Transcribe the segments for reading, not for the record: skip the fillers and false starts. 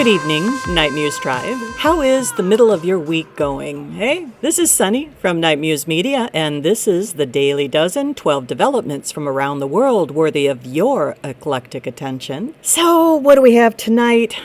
Good evening, Nite Muse Tribe. How is the middle of your week going? Hey, this is Sunny from Nite Muse Media, and this is the Daily Dozen, 12 developments from around the world worthy of your eclectic attention. So, what do we have tonight?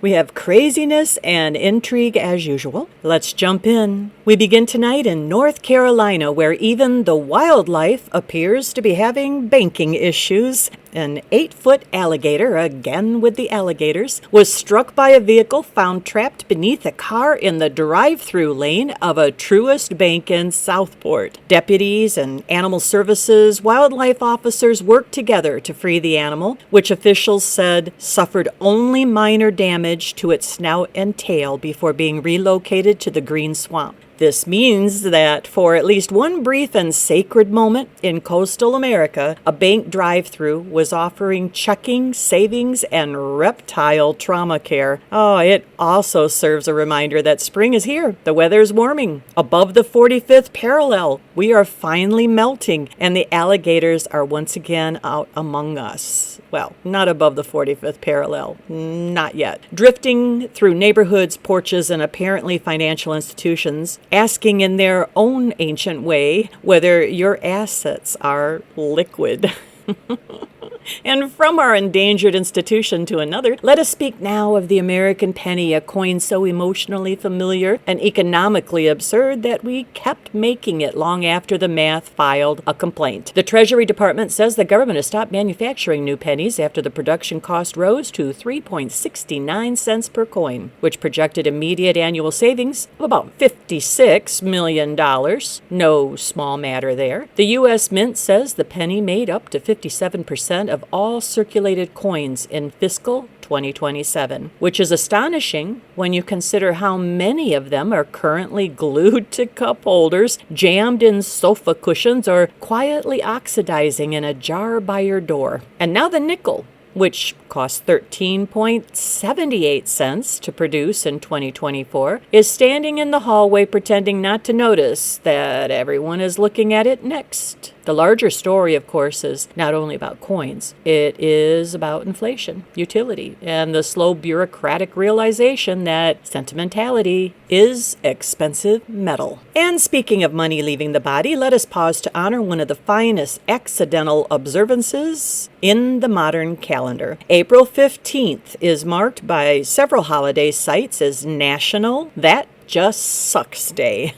We have craziness and intrigue as usual. Let's jump in. We begin tonight in North Carolina, where even the wildlife appears to be having banking issues. An 8-foot alligator, again with the alligators, was struck by a vehicle found trapped beneath a car in the drive-through lane of a Truist Bank in Southport. Deputies and animal services wildlife officers worked together to free the animal, which officials said suffered only minor damage to its snout and tail before being relocated to the green swamp. This means that for at least one brief and sacred moment in coastal America, a bank drive-thru was offering checking, savings, and reptile trauma care. It also serves a reminder that spring is here. The weather's warming. Above the 45th parallel, we are finally melting, and the alligators are once again out among us. Well, not above the 45th parallel. Not yet. Drifting through neighborhoods, porches, and apparently financial institutions, asking in their own ancient way whether your assets are liquid. And from our endangered institution to another, let us speak now of the American penny, a coin so emotionally familiar and economically absurd that we kept making it long after the math filed a complaint. The Treasury Department says the government has stopped manufacturing new pennies after the production cost rose to 3.69 cents per coin, which projected immediate annual savings of about $56 million. No small matter there. The U.S. Mint says the penny made up to 57% of all circulated coins in fiscal 2027, which is astonishing when you consider how many of them are currently glued to cup holders, jammed in sofa cushions, or quietly oxidizing in a jar by your door. And now the nickel, which cost 13.78 cents to produce in 2024, is standing in the hallway pretending not to notice that everyone is looking at it next. The larger story, of course, is not only about coins. It is about inflation, utility, and the slow bureaucratic realization that sentimentality is expensive metal. And speaking of money leaving the body, let us pause to honor one of the finest accidental observances in the modern calendar. April 15th is marked by several holiday sites as National That Just Sucks Day.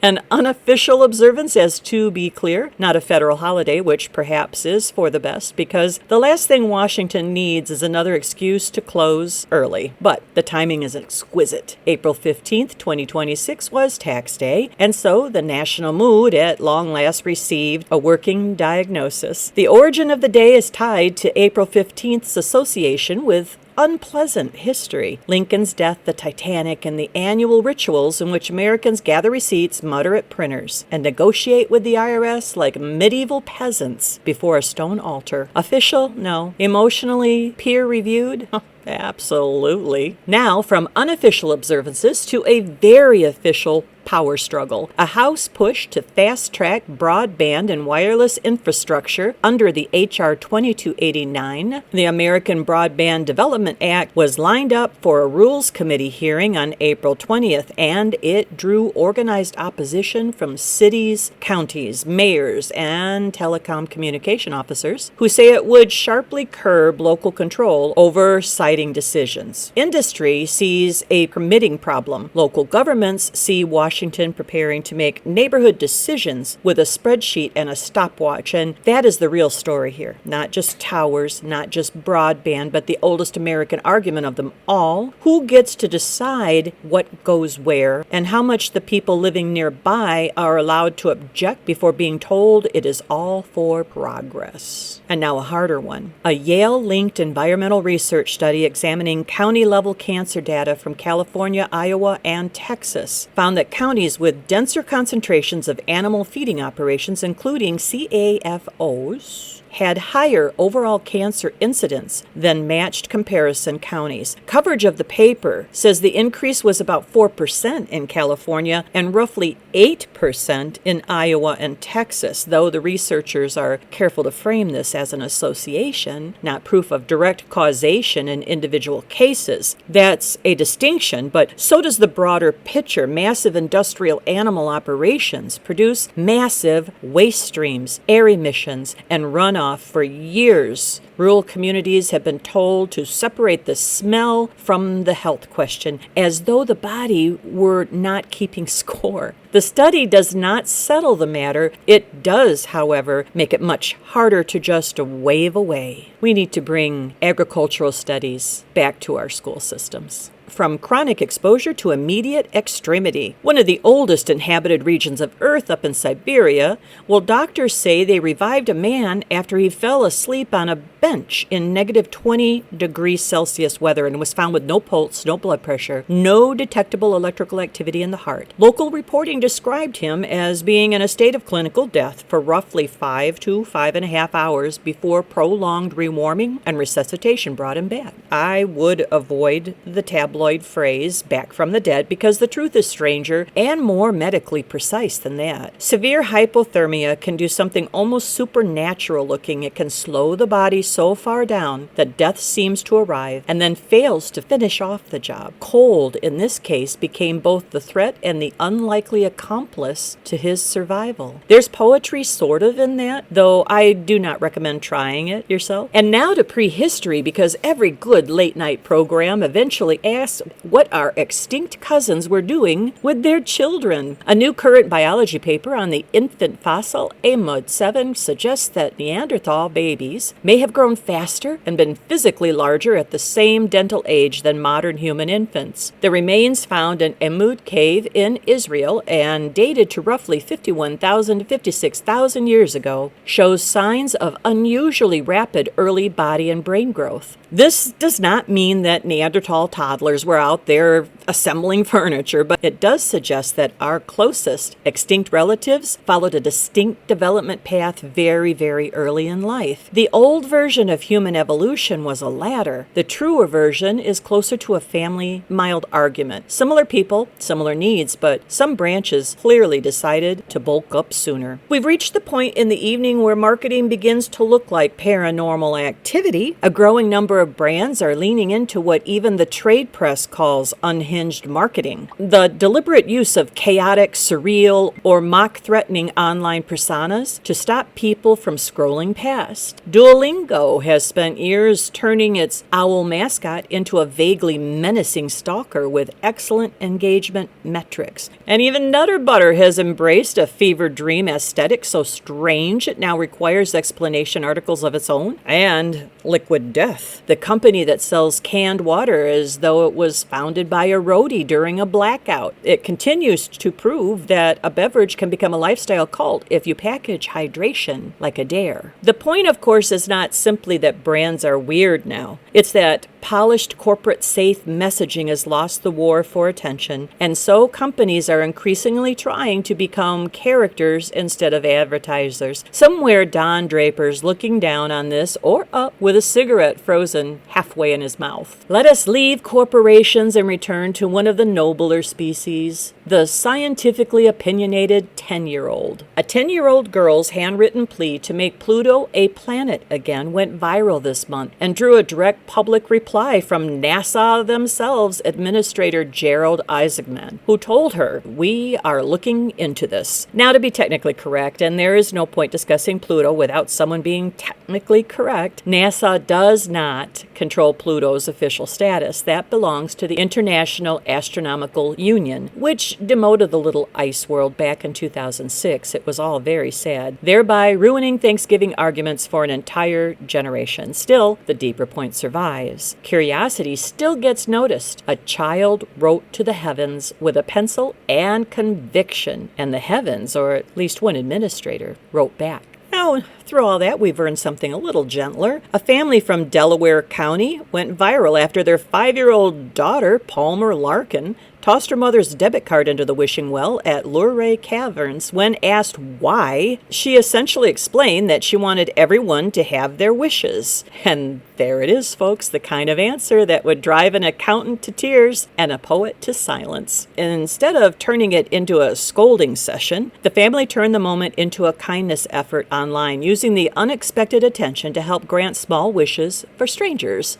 An unofficial observance, as to be clear, not a federal holiday, which perhaps is for the best, because the last thing Washington needs is another excuse to close early. But the timing is exquisite. April 15th, 2026 was tax day, and so the national mood at long last received a working diagnosis. The origin of the day is tied to April 15th's association with unpleasant history. Lincoln's death, the Titanic, and the annual rituals in which Americans gather receipts, mutter at printers, and negotiate with the IRS like medieval peasants before a stone altar. Official? No. Emotionally peer-reviewed? Absolutely. Now, from unofficial observances to a very official power struggle. A House push to fast-track broadband and wireless infrastructure under the H.R. 2289. The American Broadband Development Act was lined up for a Rules Committee hearing on April 20th, and it drew organized opposition from cities, counties, mayors, and telecom communication officers who say it would sharply curb local control over siting decisions. Industry sees a permitting problem. Local governments see Washington preparing to make neighborhood decisions with a spreadsheet and a stopwatch, and that is the real story here. Not just towers, not just broadband, but the oldest American argument of them all. Who gets to decide what goes where, and how much the people living nearby are allowed to object before being told it is all for progress? And now a harder one. A Yale-linked environmental research study examining county-level cancer data from California, Iowa, and Texas found that counties with denser concentrations of animal feeding operations, including CAFOs, had higher overall cancer incidence than matched comparison counties. Coverage of the paper says the increase was about 4% in California and roughly 8% in Iowa and Texas, though the researchers are careful to frame this as an association, not proof of direct causation in individual cases. That's a distinction, but so does the broader picture. Massive industrial animal operations produce massive waste streams, air emissions, and runoff for years. Rural communities have been told to separate the smell from the health question, as though the body were not keeping score. The study does not settle the matter. It does, however, make it much harder to just wave away. We need to bring agricultural studies back to our school systems. From chronic exposure to immediate extremity. One of the oldest inhabited regions of Earth up in Siberia, well, doctors say they revived a man after he fell asleep on a bench in negative 20 degrees Celsius weather and was found with no pulse, no blood pressure, no detectable electrical activity in the heart. Local reporting described him as being in a state of clinical death for roughly 5 to 5.5 hours before prolonged rewarming and resuscitation brought him back. I would avoid the tabloid phrase back from the dead because the truth is stranger and more medically precise than that. Severe hypothermia can do something almost supernatural looking. It can slow the body so far down that death seems to arrive and then fails to finish off the job. Cold, in this case, became both the threat and the unlikely accomplice to his survival. There's poetry sort of in that, though I do not recommend trying it yourself. And now to prehistory, because every good late night program eventually asks what our extinct cousins were doing with their children. A new current biology paper on the infant fossil Amud 7 suggests that Neanderthal babies may have grown faster and been physically larger at the same dental age than modern human infants. The remains found in Amud cave in Israel and dated to roughly 51,000 to 56,000 years ago shows signs of unusually rapid early body and brain growth. This does not mean that Neanderthal toddlers were out there assembling furniture, but it does suggest that our closest extinct relatives followed a distinct development path very, very early in life. The old version of human evolution was a ladder. The truer version is closer to a family mild argument. Similar people, similar needs, but some branches clearly decided to bulk up sooner. We've reached the point in the evening where marketing begins to look like paranormal activity. A growing number of brands are leaning into what even the trade press calls unhinged marketing. The deliberate use of chaotic, surreal, or mock-threatening online personas to stop people from scrolling past. Duolingo has spent years turning its owl mascot into a vaguely menacing stalker with excellent engagement metrics. And even Nutter Butter has embraced a fever dream aesthetic so strange it now requires explanation articles of its own. And Liquid Death, the company that sells canned water as though it was founded by a roadie during a blackout. It continues to prove that a beverage can become a lifestyle cult if you package hydration like a dare. The point, of course, is not simply that brands are weird now. It's that polished corporate safe messaging has lost the war for attention, and so companies are increasingly trying to become characters instead of advertisers. Somewhere Don Draper's looking down on this or up with a cigarette frozen halfway in his mouth. Let us leave corporations and return to one of the nobler species, the scientifically opinionated 10-year-old. A 10-year-old girl's handwritten plea to make Pluto a planet again went viral this month and drew a direct public reply from NASA themselves, Administrator Gerald Isaacman, who told her, "We are looking into this." Now, to be technically correct, and there is no point discussing Pluto without someone being technically correct, NASA does not control Pluto's official status. That belongs to the International Astronomical Union, which demoted the little ice world back in 2006. It was all very sad, thereby ruining Thanksgiving arguments for an entire generation. Still, the deeper point survives. Curiosity still gets noticed. A child wrote to the heavens with a pencil and conviction, and the heavens, or at least one administrator, wrote back. Now, through all that, we've earned something a little gentler. A family from Delaware County went viral after their 5-year-old daughter, Palmer Larkin, tossed her mother's debit card into the wishing well at Luray Caverns. When asked why, she essentially explained that she wanted everyone to have their wishes. And there it is, folks, the kind of answer that would drive an accountant to tears and a poet to silence. And instead of turning it into a scolding session, the family turned the moment into a kindness effort online, using the unexpected attention to help grant small wishes for strangers.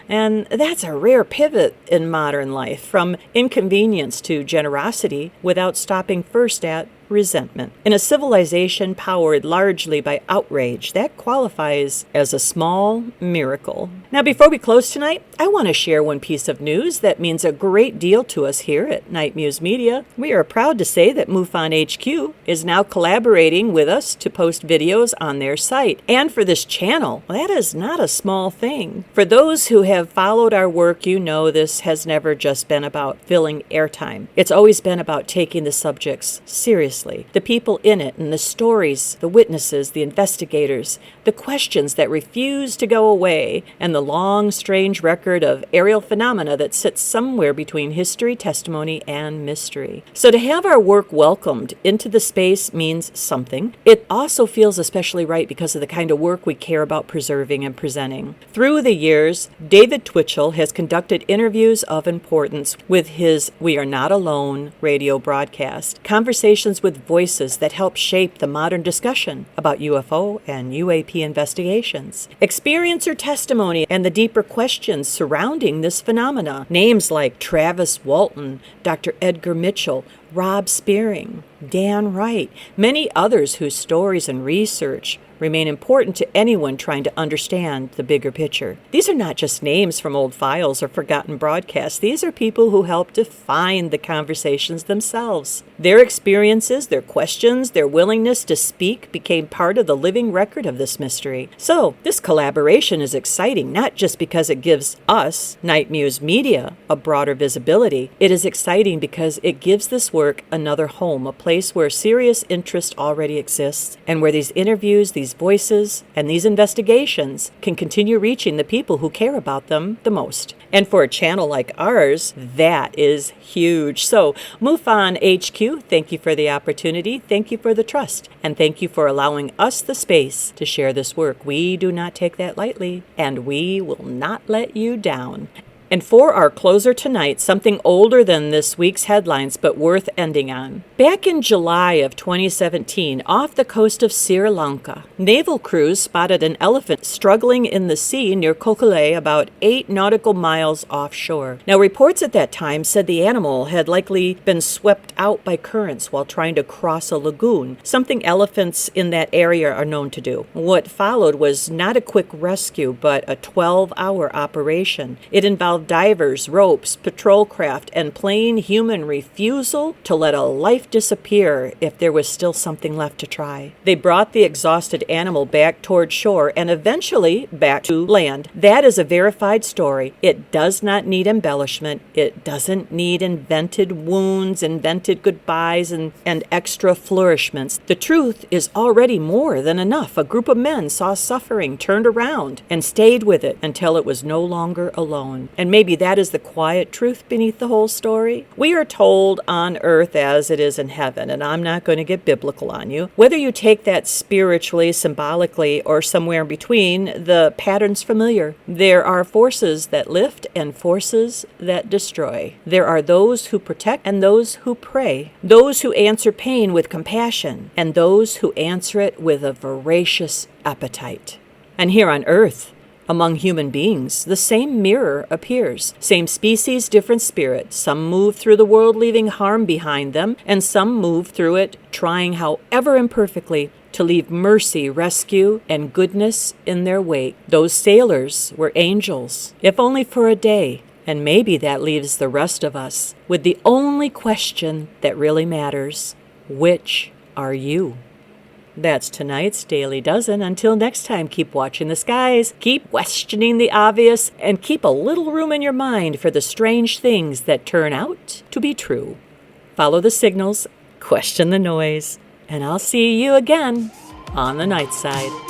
And that's a rare pivot in modern life, from inconvenience to generosity, without stopping first at resentment. In a civilization powered largely by outrage, that qualifies as a small miracle. Now, before we close tonight, I want to share one piece of news that means a great deal to us here at Nite Muse Media. We are proud to say that MUFON HQ is now collaborating with us to post videos on their site. And for this channel, that is not a small thing. For those who have followed our work, you know this has never just been about filling airtime. It's always been about taking the subjects seriously. The people in it and the stories, the witnesses, the investigators, the questions that refuse to go away, and the long, strange record of aerial phenomena that sits somewhere between history, testimony, and mystery. So to have our work welcomed into the space means something. It also feels especially right because of the kind of work we care about preserving and presenting. Through the years, David Twitchell has conducted interviews of importance with his We Are Not Alone radio broadcast, conversations with voices that help shape the modern discussion about UFO and UAP investigations, experiencer testimony, and the deeper questions surrounding this phenomena. Names like Travis Walton, Dr. Edgar Mitchell, Rob Spearing, Dan Wright, many others whose stories and research remain important to anyone trying to understand the bigger picture. These are not just names from old files or forgotten broadcasts. These are people who helped define the conversations themselves. Their experiences, their questions, their willingness to speak became part of the living record of this mystery. So, this collaboration is exciting, not just because it gives us, Nite Muse Media, a broader visibility. It is exciting because it gives this work another home, a place where serious interest already exists, and where these interviews, these voices, and these investigations can continue reaching the people who care about them the most. And for a channel like ours, that is huge. So, MUFON HQ, thank you for the opportunity, thank you for the trust, and thank you for allowing us the space to share this work. We do not take that lightly, and we will not let you down. And for our closer tonight, something older than this week's headlines, but worth ending on. Back in July of 2017, off the coast of Sri Lanka, naval crews spotted an elephant struggling in the sea near Kokole, about 8 nautical miles offshore. Now, reports at that time said the animal had likely been swept out by currents while trying to cross a lagoon, something elephants in that area are known to do. What followed was not a quick rescue, but a 12-hour operation. It involved divers, ropes, patrol craft, and plain human refusal to let a life disappear if there was still something left to try. They brought the exhausted animal back toward shore and eventually back to land. That is a verified story. It does not need embellishment. It doesn't need invented wounds, invented goodbyes, and extra flourishments. The truth is already more than enough. A group of men saw suffering, turned around, and stayed with it until it was no longer alone. And maybe that is the quiet truth beneath the whole story. We are told on earth as it is in heaven, and I'm not going to get biblical on you. Whether you take that spiritually, symbolically, or somewhere in between, the pattern's familiar. There are forces that lift and forces that destroy. There are those who protect and those who pray. Those who answer pain with compassion and those who answer it with a voracious appetite. And here on earth, among human beings, the same mirror appears. Same species, different spirit. Some move through the world leaving harm behind them, and some move through it trying, however imperfectly, to leave mercy, rescue, and goodness in their wake. Those sailors were angels, if only for a day. And maybe that leaves the rest of us with the only question that really matters. Which are you? That's tonight's Daily Dozen. Until next time, keep watching the skies, keep questioning the obvious, and keep a little room in your mind for the strange things that turn out to be true. Follow the signals, question the noise, and I'll see you again on the night side.